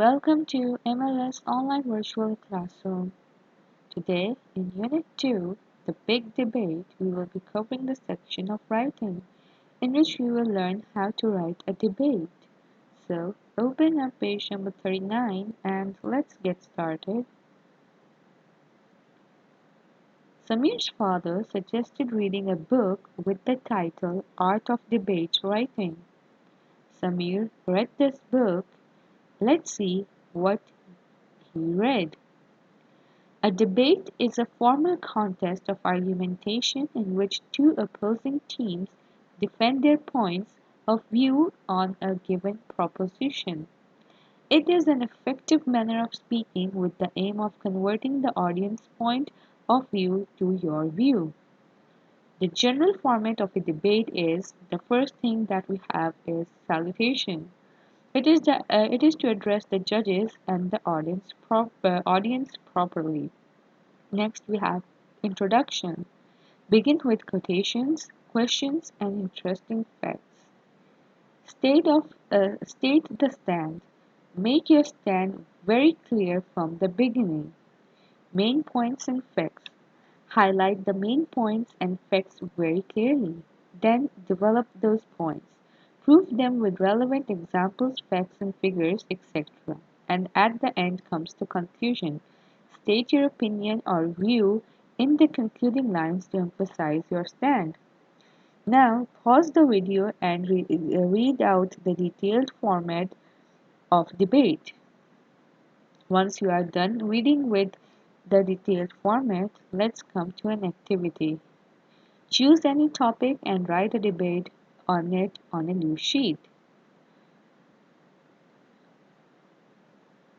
Welcome to MLS Online Virtual Classroom. Today, in Unit 2, The Big Debate, we will be covering the section of writing, in which we will learn how to write a debate. So, open up page number 39 and let's get started. Samir's father suggested reading a book with the title Art of Debate Writing. Samir read this book. Let's see what he read. A debate is a formal contest of argumentation in which two opposing teams defend their points of view on a given proposition. It is an effective manner of speaking with the aim of converting the audience's point of view to your view. The general format of a debate is the first thing that we have is salutation. It is to address the judges and the audience properly. Next, we have introduction. Begin with quotations, questions, and interesting facts. State the stand. Make your stand very clear from the beginning. Main points and facts. Highlight the main points and facts very clearly. Then develop those points. Prove them with relevant examples, facts, and figures, etc. And at the end comes the conclusion. State your opinion or view in the concluding lines to emphasize your stand. Now, pause the video and read out the detailed format of debate. Once you are done reading with the detailed format, let's come to an activity. Choose any topic and write a debate on it on a loose sheet.